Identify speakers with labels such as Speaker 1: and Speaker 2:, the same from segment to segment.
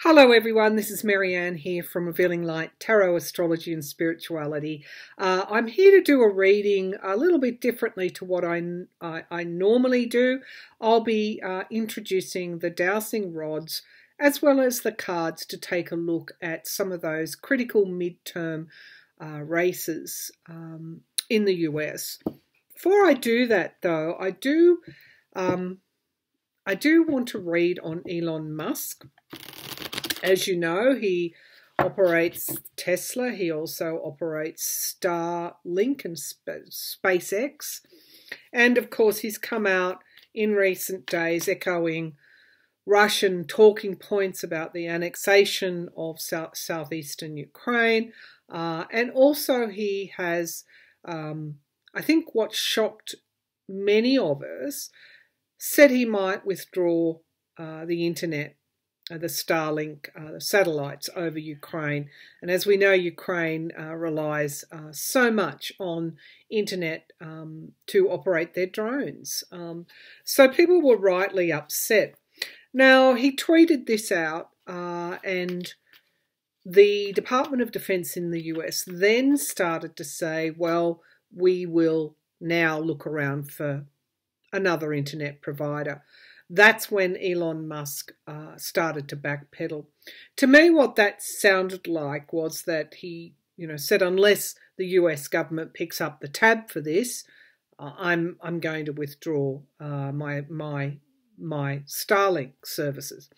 Speaker 1: Hello everyone, this is Marianne here from Revealing Light, Tarot, Astrology and Spirituality. I'm here to do a reading a little bit differently to what I normally do. I'll be introducing the dowsing rods as well as the cards to take a look at some of those critical midterm races in the US. Before I do that though, I do want to read on Elon Musk. As you know, he operates Tesla. He also operates Starlink and SpaceX. And of course, he's come out in recent days echoing Russian talking points about the annexation of southeastern Ukraine. And also he has, I think what shocked many of us, said he might withdraw the internet, the Starlink satellites over Ukraine. And as we know, Ukraine relies so much on internet to operate their drones. So people were rightly upset. Now, he tweeted this out and the Department of Defense in the US then started to say, well, we will now look around for another internet provider. That's when Elon Musk started to backpedal. To me, what that sounded like was that he, said, unless the US government picks up the tab for this, I'm going to withdraw my Starlink services.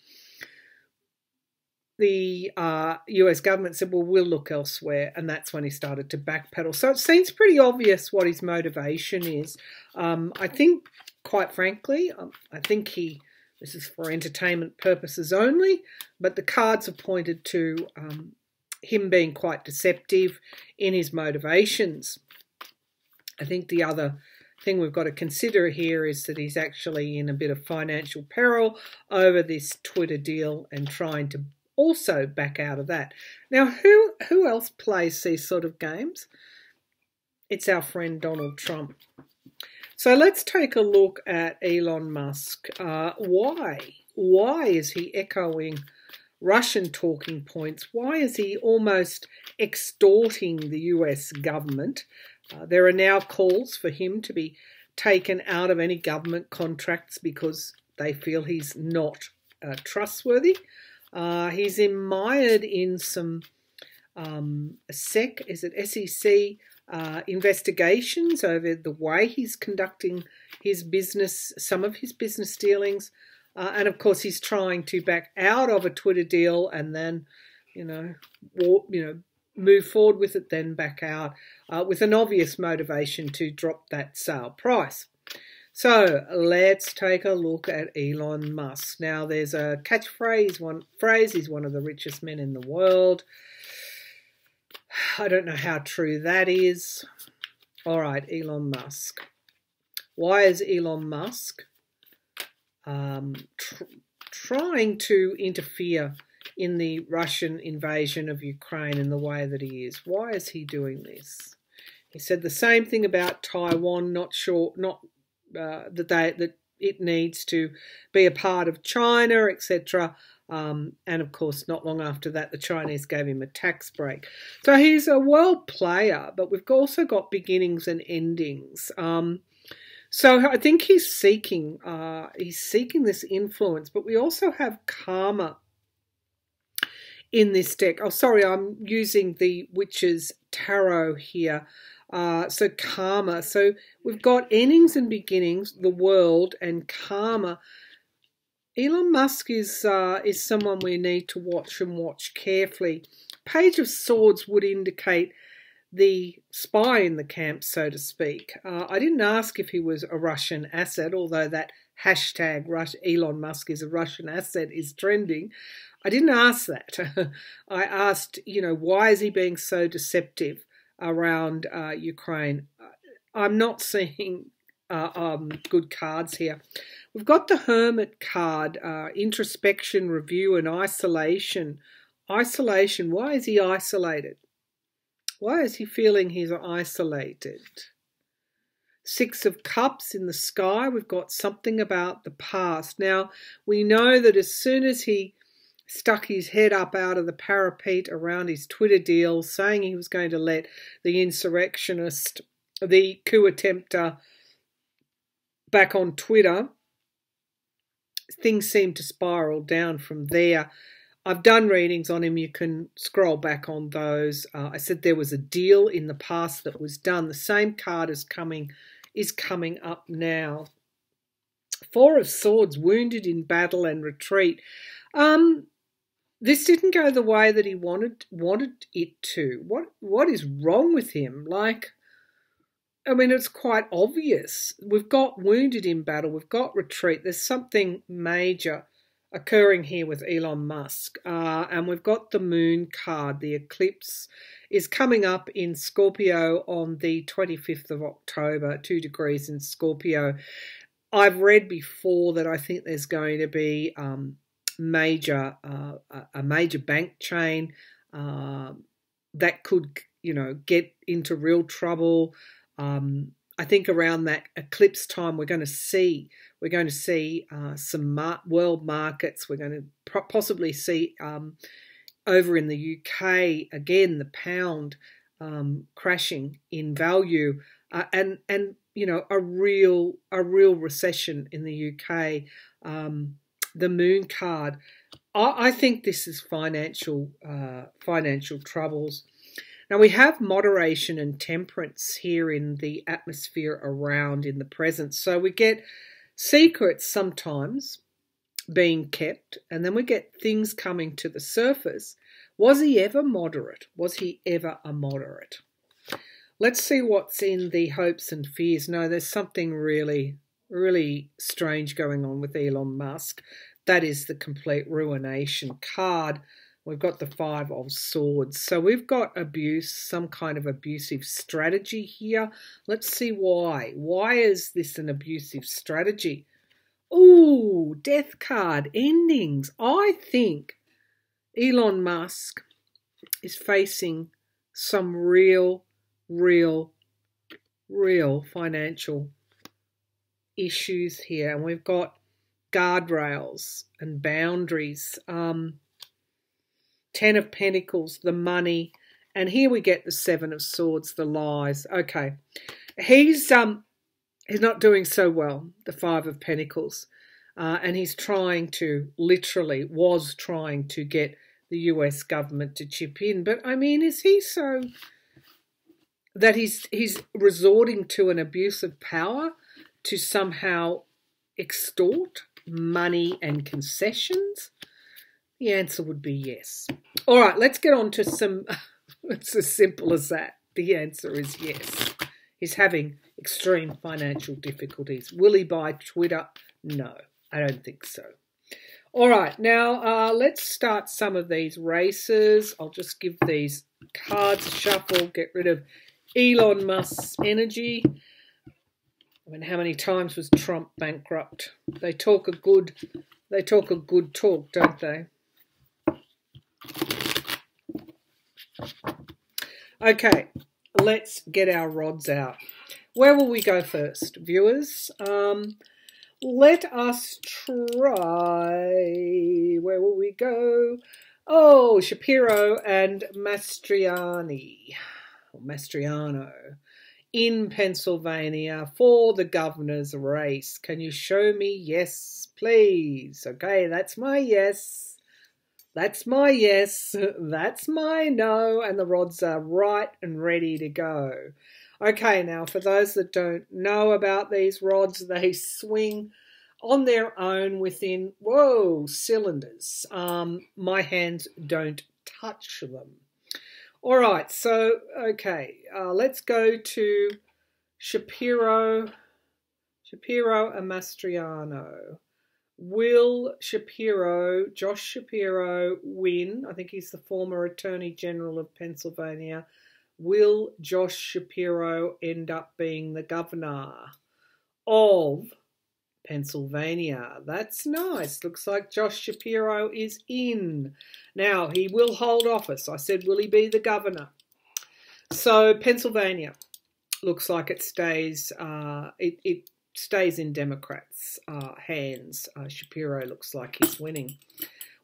Speaker 1: The US government said, well, we'll look elsewhere, and that's when he started to backpedal. So it seems pretty obvious what his motivation is. I think, quite frankly, I think this is for entertainment purposes only, but the cards have pointed to him being quite deceptive in his motivations. I think the other thing we've got to consider here is that he's actually in a bit of financial peril over this Twitter deal and trying to also back out of that. Now, who else plays these sort of games? It's our friend Donald Trump. So let's take a look at Elon Musk. Why is he echoing Russian talking points? Why is he almost extorting the US government? There are now calls for him to be taken out of any government contracts because they feel he's not trustworthy. He's mired in some SEC investigations over the way he's conducting his business, some of his business dealings, and of course he's trying to back out of a Twitter deal and then, move forward with it, then back out with an obvious motivation to drop that sale price. So let's take a look at Elon Musk. Now there's a catchphrase, he's one of the richest men in the world. I don't know how true that is. All right, Elon Musk. Why is Elon Musk trying to interfere in the Russian invasion of Ukraine in the way that he is? Why is he doing this? He said the same thing about Taiwan, that it needs to be a part of China, etc. And of course, not long after that, the Chinese gave him a tax break. So he's a world player, but we've also got beginnings and endings. So I think he's seeking this influence, but we also have karma in this deck. Oh, sorry, I'm using the Witch's Tarot here. So karma. So we've got endings and beginnings, the world, and karma. Elon Musk is someone we need to watch carefully. Page of Swords would indicate the spy in the camp, so to speak. I didn't ask if he was a Russian asset, although that hashtag Elon Musk is a Russian asset is trending. I didn't ask that. I asked, why is he being so deceptive around Ukraine? I'm not seeing good cards here. We've got the Hermit card, introspection, review, and isolation. Isolation. Why is he isolated? Why is he feeling he's isolated? Six of Cups in the sky. We've got something about the past. Now, we know that as soon as he stuck his head up out of the parapet around his Twitter deal, saying he was going to let the insurrectionist, the coup attempter, back on Twitter. Things seem to spiral down from there. I've done readings on him. You can scroll back on those. I said there was a deal in the past that was done. The same card is coming up now. Four of Swords, wounded in battle and retreat. This didn't go the way that he wanted it to. What is wrong with him? Like, I mean, it's quite obvious. We've got wounded in battle. We've got retreat. There's something major occurring here with Elon Musk. And we've got the moon card. The eclipse is coming up in Scorpio on the 25th of October, 2 degrees in Scorpio. I've read before that I think there's going to be a major bank chain that could, get into real trouble. I think around that eclipse time, we're going to see some world markets. We're going to possibly see over in the UK again the pound crashing in value, and a real recession in the UK. The moon card. I think this is financial troubles. Now, we have moderation and temperance here in the atmosphere around in the present. So we get secrets sometimes being kept, and then we get things coming to the surface. Was he ever moderate? Was he ever a moderate? Let's see what's in the hopes and fears. No, there's something really, really strange going on with Elon Musk. That is the complete ruination card. We've got the Five of Swords. So we've got abuse, some kind of abusive strategy here. Let's see why. Why is this an abusive strategy? Ooh, Death card, endings. I think Elon Musk is facing some real financial issues here. And we've got guardrails and boundaries. 10 of Pentacles, the money, and here we get the Seven of Swords, the lies. Okay, he's not doing so well, the Five of Pentacles, and he's was trying to get the US government to chip in. But I mean, is he so that he's resorting to an abuse of power to somehow extort money and concessions? The answer would be yes. All right, let's get on to some, it's as simple as that. The answer is yes. He's having extreme financial difficulties. Will he buy Twitter? No, I don't think so. All right, now let's start some of these races. I'll just give these cards a shuffle, get rid of Elon Musk's energy. I mean, how many times was Trump bankrupt? They talk a good talk, don't they? Okay, let's get our rods out. Where will we go first, viewers? Let us try. Where will we go? Oh, Shapiro and Mastriano in Pennsylvania for the governor's race. Can you show me? Yes, please. Okay, that's my yes. That's my yes, that's my no, and the rods are right and ready to go. Okay, now for those that don't know about these rods, they swing on their own within, cylinders. My hands don't touch them. All right, so, okay, let's go to Shapiro and Mastriano. Will Josh Shapiro win? I think he's the former Attorney General of Pennsylvania. Will Josh Shapiro end up being the governor of Pennsylvania? That's nice. Looks like Josh Shapiro is in. Now, he will hold office. I said, will he be the governor? So, Pennsylvania looks like it stays, it stays in Democrats' hands. Shapiro looks like he's winning.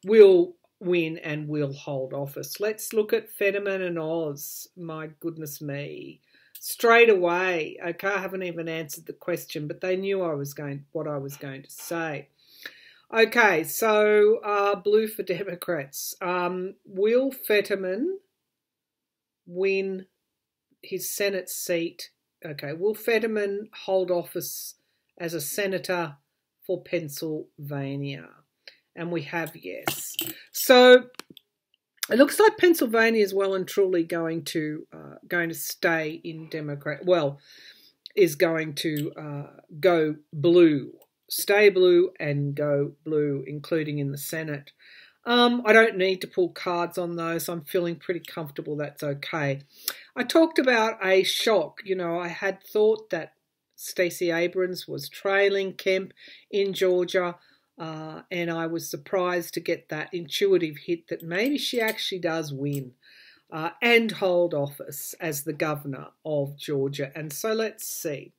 Speaker 1: Will win and will hold office. Let's look at Fetterman and Oz. My goodness me. Straight away. Okay, I haven't even answered the question, but they knew what I was going to say. Okay, so blue for Democrats. Will Fetterman win his Senate seat? Okay, will Fetterman hold office as a senator for Pennsylvania? And we have yes. So it looks like Pennsylvania is well and truly going to stay in Democrat. Well, is going to go blue, stay blue, and go blue, including in the Senate. I don't need to pull cards on those. I'm feeling pretty comfortable. That's okay. I talked about a shock. You know, I had thought that Stacey Abrams was trailing Kemp in Georgia. And I was surprised to get that intuitive hit that maybe she actually does win and hold office as the governor of Georgia. And so let's see.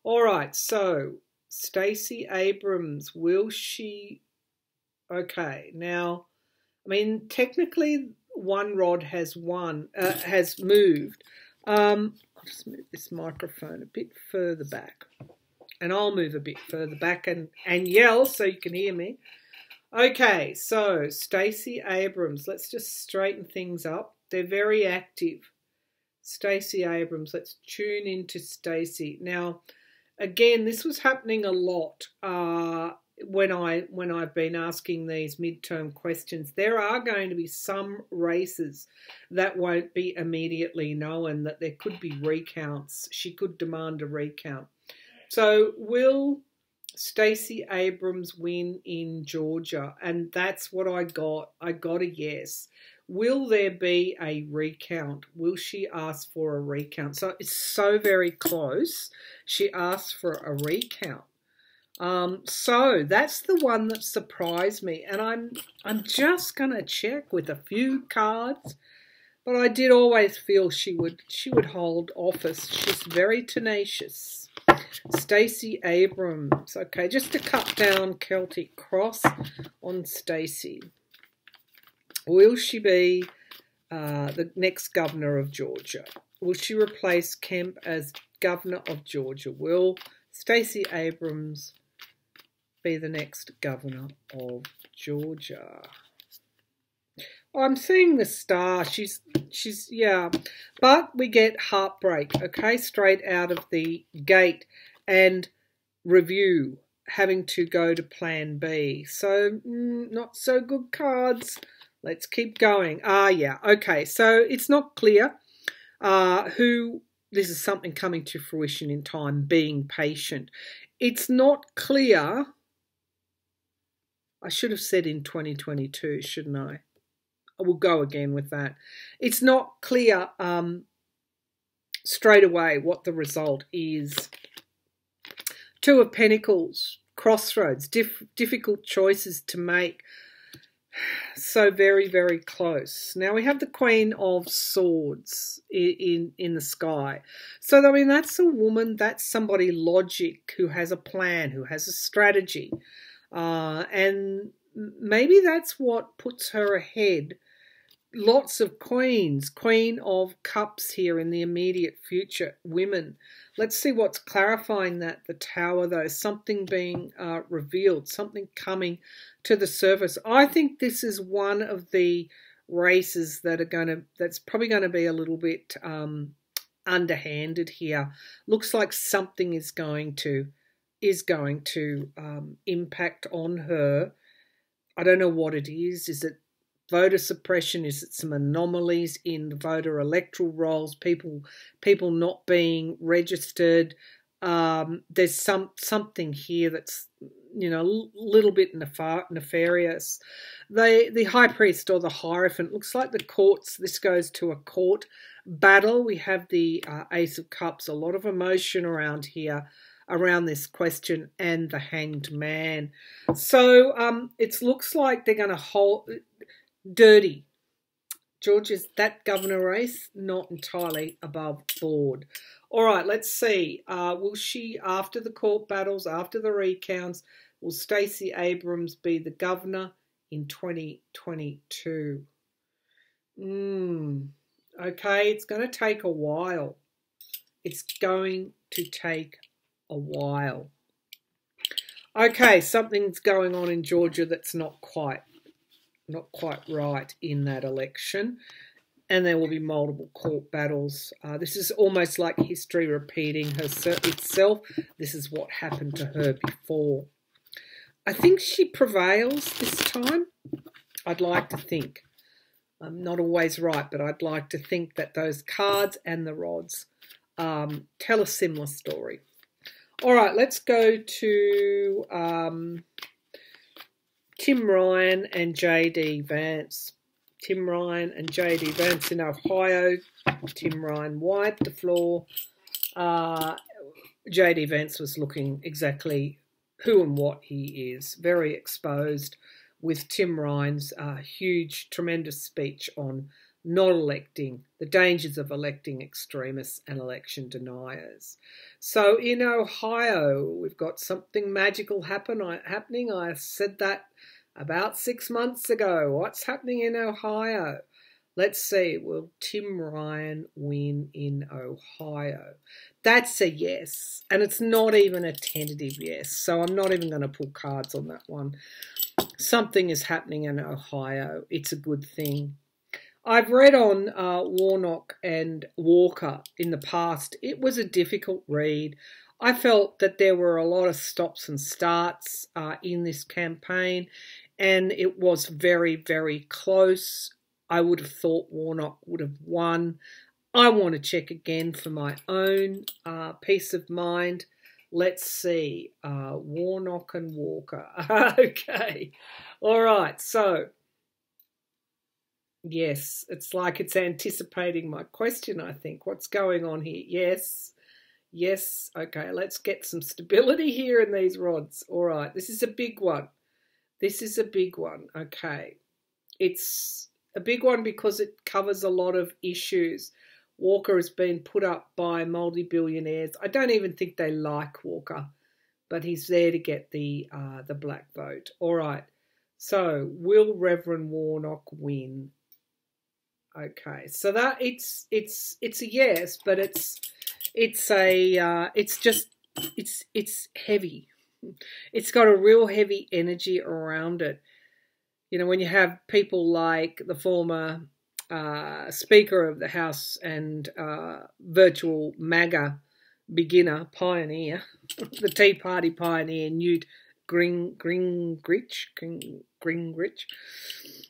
Speaker 1: All right, so Stacey Abrams, will she? Okay, now, I mean, technically one rod has moved. I'll just move this microphone a bit further back. And I'll move a bit further back and yell so you can hear me. Okay, so Stacey Abrams, let's just straighten things up. They're very active. Stacey Abrams, let's tune into Stacey. Now, again, this was happening a lot when I've been asking these midterm questions. There are going to be some races that won't be immediately known, that there could be recounts. She could demand a recount. So will Stacey Abrams win in Georgia? And that's what I got. I got a yes. Will there be a recount? Will she ask for a recount? So it's so very close. She asked for a recount. So that's the one that surprised me. And I'm just going to check with a few cards. But I did always feel she would hold office. She's very tenacious. Stacey Abrams. Okay, just to cut down Celtic Cross on Stacey. Will she be the next governor of Georgia? Will she replace Kemp as governor of Georgia? Will Stacey Abrams be the next governor of Georgia? I'm seeing the star. She's yeah. But we get heartbreak, okay, straight out of the gate, and review, having to go to plan B. So not so good cards. Let's keep going. Yeah, okay. So it's not clear who, this is something coming to fruition in time, being patient. It's not clear. I should have said in 2022, shouldn't I? I will go again with that. It's not clear straight away what the result is. Two of Pentacles, crossroads, difficult choices to make. So very, very close. Now we have the Queen of Swords in the sky. So, I mean, that's a woman, that's somebody logic, who has a plan, who has a strategy. And maybe that's what puts her ahead. Lots of queens, Queen of Cups here in the immediate future, women. Let's see what's clarifying that. The Tower, though, something being revealed, something coming to the surface. I think this is one of the races that that's probably going to be a little bit underhanded here. Looks like something is going to impact on her. I don't know what it is. Is it voter suppression? Is it some anomalies in the voter electoral rolls? People not being registered. There's something here that's, you know, a little bit nefarious. The High Priest or the Hierophant looks like the courts. This goes to a court battle. We have the Ace of Cups. A lot of emotion around here, around this question, and the Hanged Man. So it looks like they're going to hold dirty. Georgia's, that governor race, not entirely above board. All right, let's see. Will she, after the court battles, after the recounts, will Stacey Abrams be the governor in 2022. Okay, it's going to take a while. It's going to take a while. Okay, something's going on in Georgia that's not quite right in that election. And there will be multiple court battles. This is almost like history repeating itself. This is what happened to her before. I think she prevails this time. I'd like to think. I'm not always right, but I'd like to think that those cards and the rods tell a similar story. All right, let's go to Tim Ryan and J.D. Vance. Tim Ryan and J.D. Vance in Ohio. Tim Ryan wiped the floor. J.D. Vance was looking exactly who and what he is. Very exposed with Tim Ryan's huge, tremendous speech on not electing, the dangers of electing extremists and election deniers. So in Ohio, we've got something magical happening. I said that about 6 months ago. What's happening in Ohio? Let's see. Will Tim Ryan win in Ohio? That's a yes. And it's not even a tentative yes. So I'm not even going to pull cards on that one. Something is happening in Ohio. It's a good thing. I've read on Warnock and Walker in the past. It was a difficult read. I felt that there were a lot of stops and starts in this campaign, and it was very, very close. I would have thought Warnock would have won. I want to check again for my own peace of mind. Let's see. Warnock and Walker. Okay. All right. So, yes, it's like it's anticipating my question, I think. What's going on here? Yes. Yes. Okay, let's get some stability here in these rods. All right. This is a big one. This is a big one. Okay. It's a big one because it covers a lot of issues. Walker has been put up by multi-billionaires. I don't even think they like Walker, but he's there to get the black vote. All right. So, will Reverend Warnock win? Okay. So that it's a yes, but it's heavy. It's got a real heavy energy around it. You know, when you have people like the former Speaker of the House and virtual MAGA beginner, pioneer, the Tea Party pioneer, Newt Gingrich,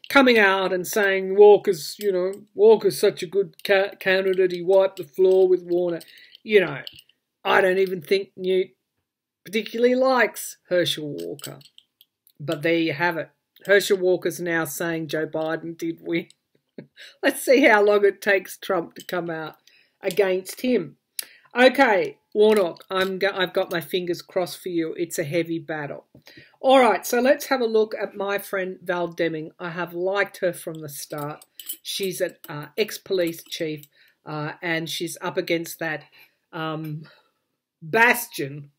Speaker 1: coming out and saying Walker's such a good candidate, he wiped the floor with Warner. You know, I don't even think Newt particularly likes Herschel Walker. But there you have it. Herschel Walker's now saying Joe Biden did win. Let's see how long it takes Trump to come out against him. Okay, Warnock, I've got my fingers crossed for you. It's a heavy battle. All right, so let's have a look at my friend Val Deming. I have liked her from the start. She's an ex-police chief, and she's up against that bastion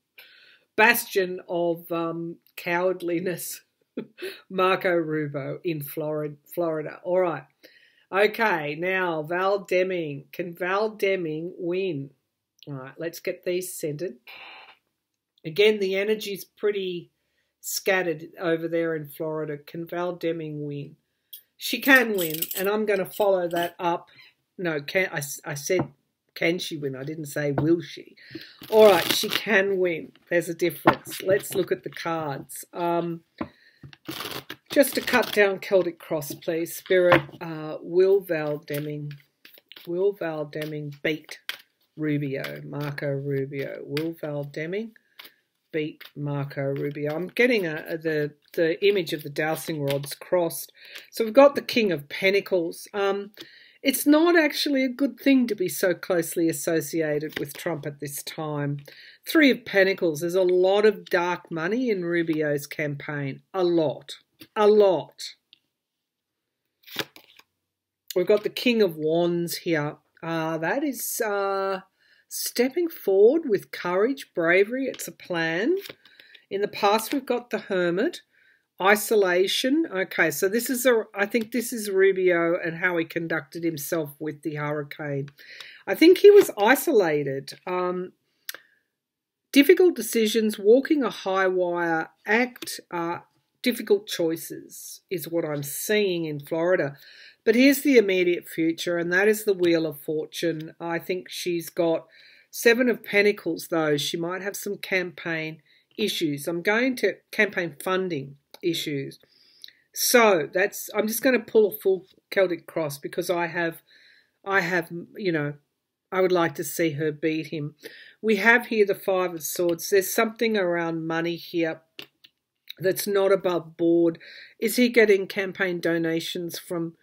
Speaker 1: of cowardliness, Marco Rubio in Florida. All right. Okay, now Val Deming. Can Val Deming win? All right, let's get these centered. Again, the energy's pretty scattered over there in Florida. Can Val Deming win? She can win, and I'm going to follow that up. No, I said, can she win? I didn't say, will she? All right, she can win. There's a difference. Let's look at the cards. Just to cut down Celtic Cross, please. Spirit, will Val Deming beat Rubio, Marco Rubio? Will Val Deming beat Marco Rubio? I'm getting the image of the dowsing rods crossed. So we've got the King of Pentacles. It's not actually a good thing to be so closely associated with Trump at this time. Three of Pentacles. There's a lot of dark money in Rubio's campaign. A lot. We've got the King of Wands here. That is stepping forward with courage, bravery. It's a plan. In the past, we've got the Hermit. Isolation. Okay, so this is I think this is Rubio and how he conducted himself with the hurricane. I think he was isolated. Difficult decisions, walking a high wire act, difficult choices is what I'm seeing in Florida. But here's the immediate future, and that is the Wheel of Fortune. I think she's got 7 of Pentacles, though. She might have some campaign issues. I'm going to campaign funding issues. So that's, I'm just going to pull a full Celtic cross because I have, you know, I would like to see her beat him. We have here the 5 of Swords. There's something around money here that's not above board. Is he getting campaign donations from,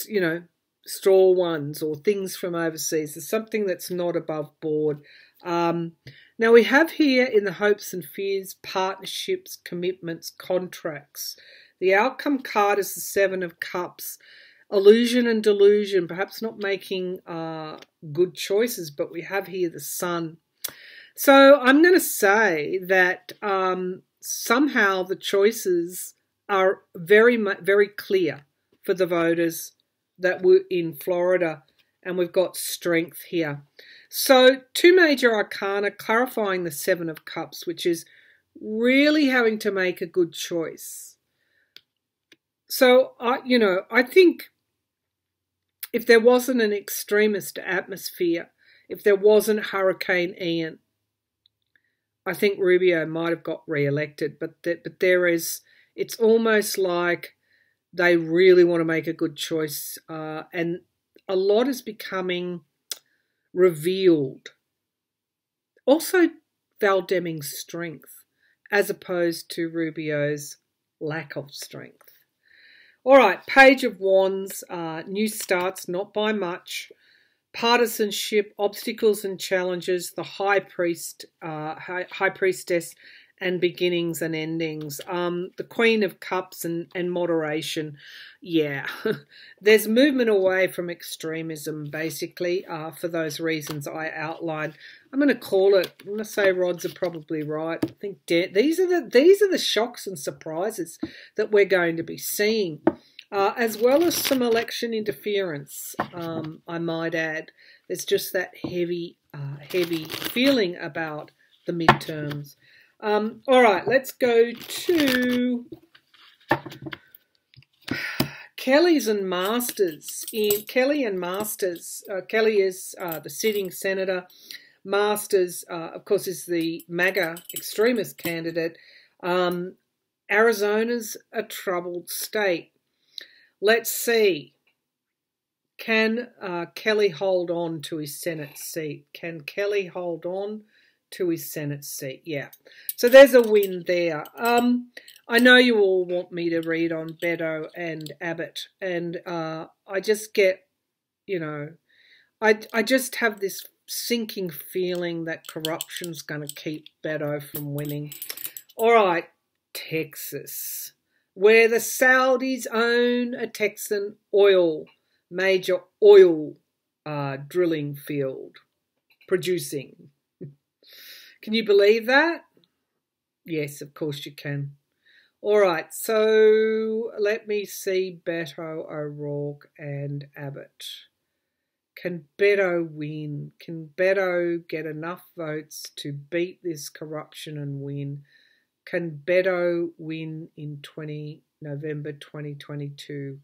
Speaker 1: you know, straw ones or things from overseas? There's something that's not above board. Now we have here in the hopes and fears, partnerships, commitments, contracts. The outcome card is the 7 of Cups. Illusion and delusion, perhaps not making good choices, but we have here the Sun. So I'm going to say that somehow the choices are very clear for the voters that were in Florida, and we've got strength here. So 2 major arcana clarifying the 7 of Cups, which is really having to make a good choice. So, you know, I think if there wasn't an extremist atmosphere, if there wasn't Hurricane Ian, I think Rubio might have got re-elected. But there is, it's almost like they really want to make a good choice, and a lot is becoming revealed. Also, Val Deming's strength, as opposed to Rubio's lack of strength. All right, Page of Wands, new starts, not by much. Partisanship, obstacles and challenges, the High Priestess, and beginnings and endings. The Queen of Cups and moderation. Yeah, there's movement away from extremism, basically, for those reasons I outlined. I'm going to call it. I'm going to say rods are probably right. I think these are the shocks and surprises that we're going to be seeing, as well as some election interference. I might add, there's just that heavy feeling about the midterms. All right, let's go to Kelly's and Masters. Kelly and Masters. Kelly is the sitting senator. Masters, of course, is the MAGA extremist candidate. Arizona's a troubled state. Let's see. Can Kelly hold on to his Senate seat? Can Kelly hold on to his Senate seat? Yeah. So there's a win there. I know you all want me to read on Beto and Abbott, and I just get, you know, I just have this sinking feeling that corruption's going to keep Beto from winning. All right, Texas, where the Saudis own a Texan major oil drilling field, producing. Can you believe that? Yes, of course you can. All right, so let me see Beto, O'Rourke and Abbott. Can Beto win? Can Beto get enough votes to beat this corruption and win? Can Beto win in November 2022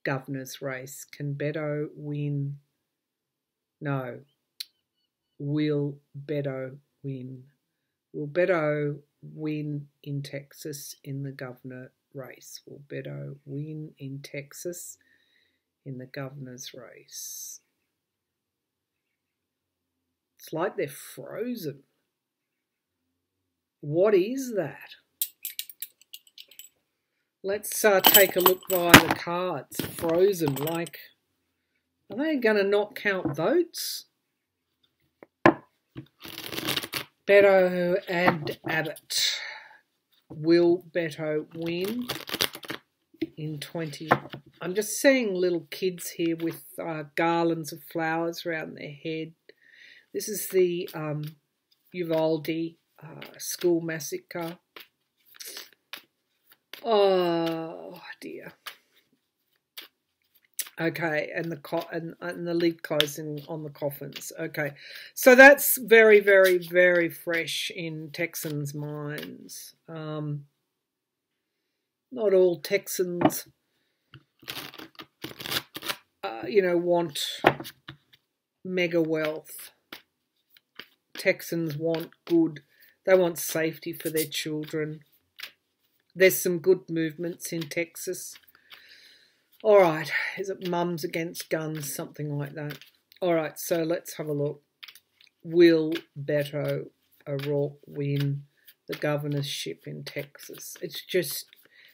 Speaker 1: governor's race? Can Beto win? No. Will Beto win? Will Beto win in Texas in the governor race? Will Beto win in Texas in the governor's race? It's like they're frozen. What is that? Let's take a look via the cards. Frozen, like, are they going to not count votes? Beto and Abbott. Will Beto win in 20? I'm just seeing little kids here with garlands of flowers around their head. This is the Uvalde school massacre. Oh dear. Okay, and the lid closing on the coffins. Okay, so that's very, very, very fresh in Texans' minds. Not all Texans, want mega wealth. Texans want good. They want safety for their children. There's some good movements in Texas. All right, is it mums against guns, something like that? All right, so let's have a look. Will Beto O'Rourke win the governorship in Texas? It's just,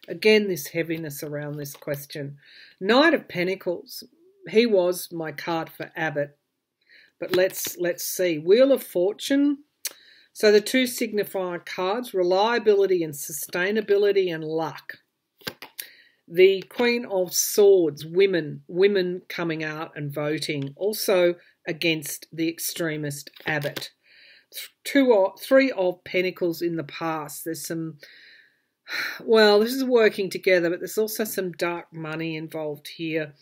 Speaker 1: again, this heaviness around this question. Knight of Pentacles. He was my card for Abbott. But let's see. Wheel of Fortune. So the two signifier cards, reliability and sustainability and luck. The Queen of Swords, women coming out and voting, also against the extremist Abbott. Three of Pentacles in the past. There's some, well, this is working together, but there's also some dark money involved here.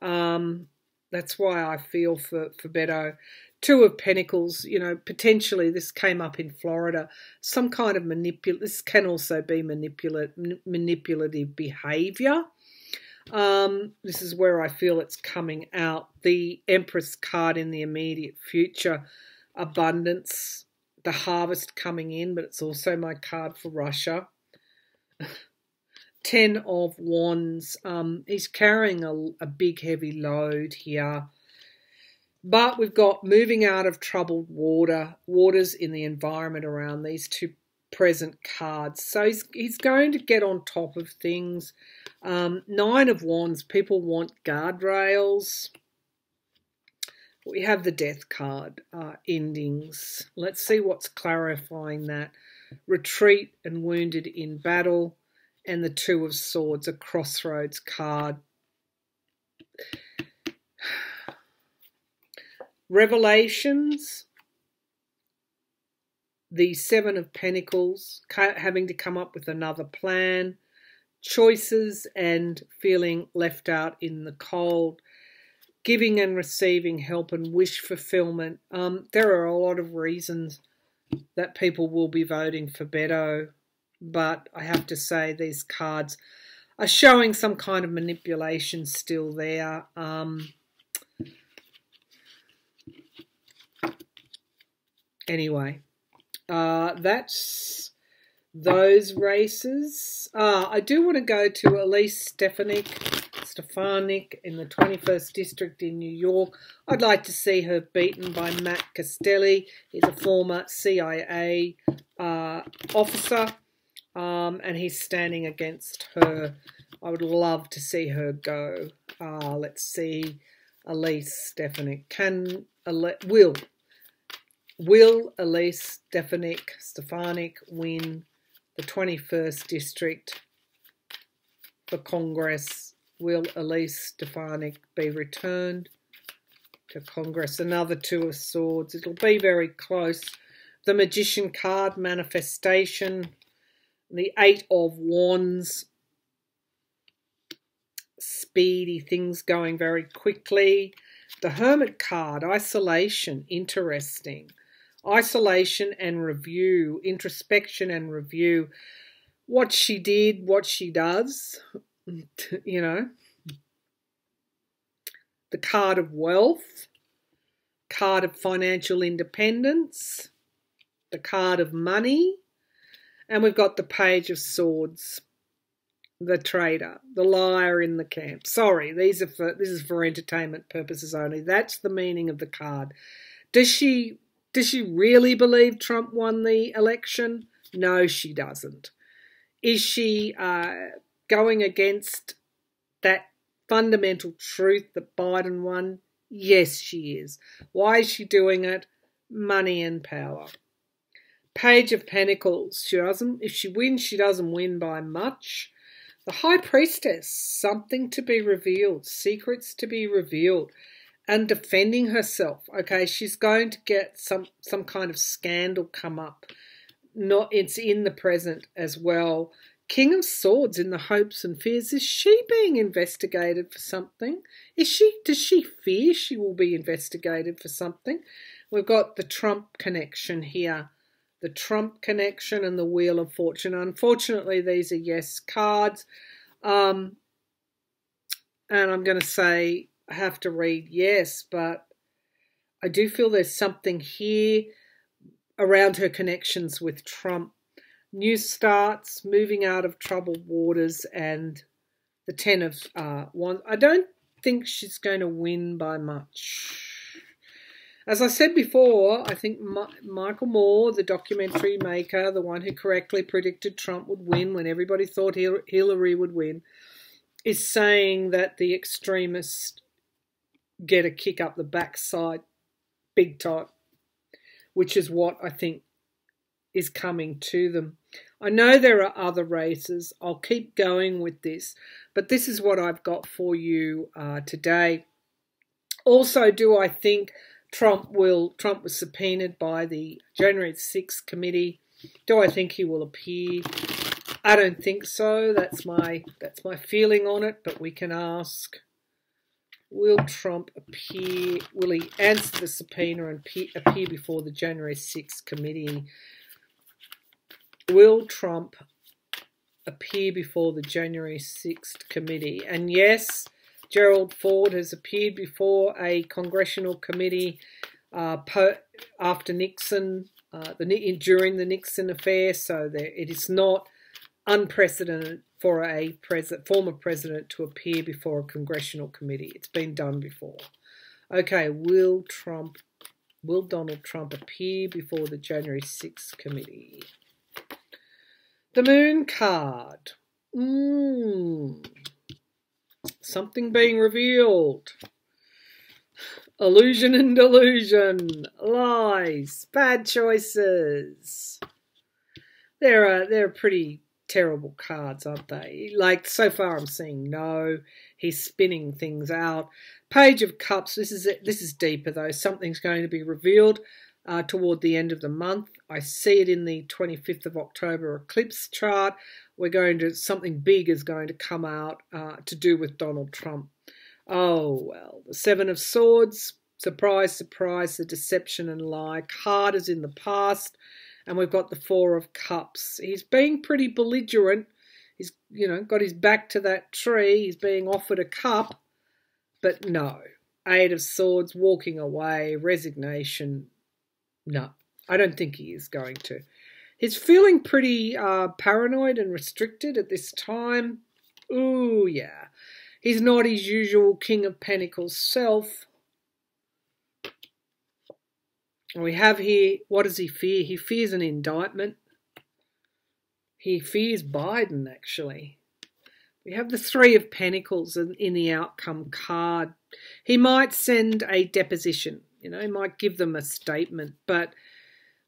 Speaker 1: That's why I feel for Beto. Two of Pentacles, potentially this came up in Florida. Some kind of this can also be manipulative behaviour. This is where I feel it's coming out. The Empress card in the immediate future. Abundance, the harvest coming in, but it's also my card for Russia. 10 of Wands. He's carrying a big heavy load here. But we've got moving out of troubled waters in the environment around these two present cards. So he's going to get on top of things. 9 of Wands, people want guardrails. We have the Death card, endings. Let's see what's clarifying that. Retreat and wounded in battle. And the Two of Swords, a crossroads card. Revelations, the 7 of Pentacles, having to come up with another plan, choices and feeling left out in the cold, giving and receiving help and wish fulfillment. There are a lot of reasons that people will be voting for Beto, but I have to say these cards are showing some kind of manipulation still there. Anyway, that's those races. I do want to go to Elise Stefanik in the 21st District in New York. I'd like to see her beaten by Matt Castelli. He's a former CIA officer, and he's standing against her. I would love to see her go. Let's see, Elise Stefanik. Will Elise Stefanik win the 21st District for Congress? Will Elise Stefanik be returned to Congress? Another Two of Swords. It'll be very close. The Magician card, manifestation. The 8 of Wands. Speedy, things going very quickly. The Hermit card, isolation, interesting. Isolation and review, introspection and review. What she did, what she does, The card of wealth, card of financial independence, the card of money, and we've got the Page of Swords, the traitor, the liar in the camp. Sorry, this is for entertainment purposes only. That's the meaning of the card. Does she really believe Trump won the election? No, she doesn't. Is she going against that fundamental truth that Biden won? Yes, she is. Why is she doing it? Money and power. Page of Pentacles. If she wins, she doesn't win by much. The High Priestess. Something to be revealed. Secrets to be revealed. And defending herself. Okay, she's going to get some kind of scandal come up. It's in the present as well. King of Swords in the hopes and fears. Is she being investigated for something? Does she fear she will be investigated for something? We've got the Trump connection here. The Trump connection and the Wheel of Fortune. Unfortunately, these are yes cards. And I'm going to say I have to read yes, but I do feel there's something here around her connections with Trump. New starts, moving out of troubled waters, and the Ten of Wands. I don't think she's going to win by much. As I said before, I think Michael Moore, the documentary maker, the one who correctly predicted Trump would win when everybody thought Hillary would win, is saying that the extremists get a kick up the backside big time, which is what I think is coming to them. I know there are other races. I'll keep going with this, but this is what I've got for you today. Also, do I think Trump was subpoenaed by the January 6th committee? Do I think he will appear? I don't think so. That's my feeling on it, but we can ask. Will Trump appear? Will he answer the subpoena and appear before the January 6th committee? Will Trump appear before the January 6th committee? And yes, Gerald Ford has appeared before a congressional committee after Nixon, during the Nixon affair, so it is not unprecedented for a former president to appear before a congressional committee. It's been done before. Okay, will Donald Trump appear before the January 6th committee? The Moon card. Something being revealed. Illusion and delusion. Lies. Bad choices. They're pretty terrible cards, aren't they? Like, so far I'm seeing no. He's spinning things out. Page of Cups. This is deeper, though. Something's going to be revealed toward the end of the month. I see it in the 25th of October eclipse chart. Something big is going to come out to do with Donald Trump. Oh, well, the Seven of Swords. Surprise, surprise, the deception and lie. Card is in the past. And we've got the Four of Cups. He's being pretty belligerent. He's, got his back to that tree. He's being offered a cup. But no. Eight of Swords, walking away, resignation. No, I don't think he is going to. He's feeling pretty paranoid and restricted at this time. Ooh, yeah. He's not his usual King of Pentacles self. We have here, what does he fear? He fears an indictment. He fears Biden, actually. We have the Three of Pentacles in the outcome card. He might send a deposition. He might give them a statement. But,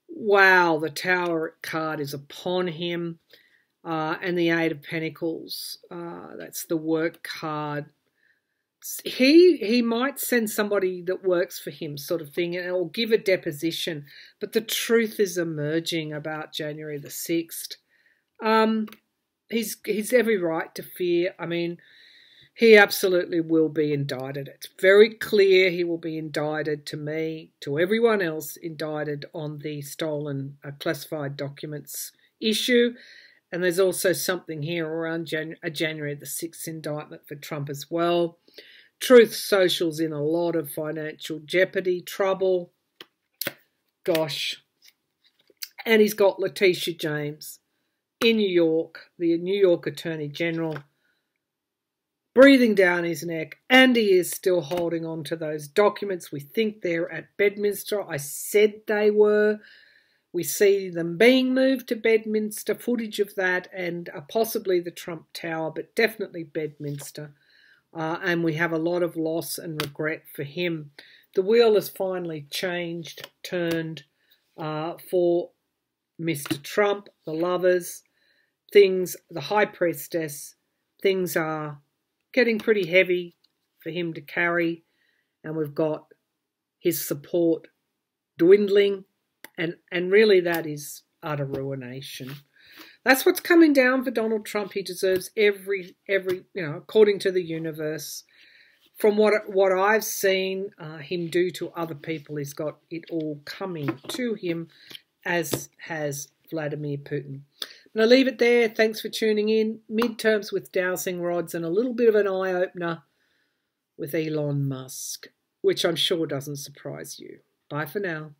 Speaker 1: wow, the Tower card is upon him. And the Eight of Pentacles, that's the work card. He might send somebody that works for him, sort of thing, or give a deposition. But the truth is emerging about January the 6th. He's every right to fear. I mean, he absolutely will be indicted. It's very clear he will be indicted, to me, to everyone else, indicted on the stolen classified documents issue. And there's also something here around a January the 6th indictment for Trump as well. Truth Social's in a lot of financial jeopardy, trouble. Gosh. And he's got Letitia James in New York, the New York Attorney General, breathing down his neck, and he is still holding on to those documents. We think they're at Bedminster. I said they were. We see them being moved to Bedminster, footage of that, and possibly the Trump Tower, but definitely Bedminster. And we have a lot of loss and regret for him. The wheel has finally turned for Mr. Trump, the Lovers, the High Priestess. Things are getting pretty heavy for him to carry, and we've got his support dwindling, and really that is utter ruination. That's what's coming down for Donald Trump. He deserves every according to the universe. From what I've seen him do to other people, he's got it all coming to him, as has Vladimir Putin. I'm going to leave it there. Thanks for tuning in. Midterms with dowsing rods and a little bit of an eye-opener with Elon Musk, which I'm sure doesn't surprise you. Bye for now.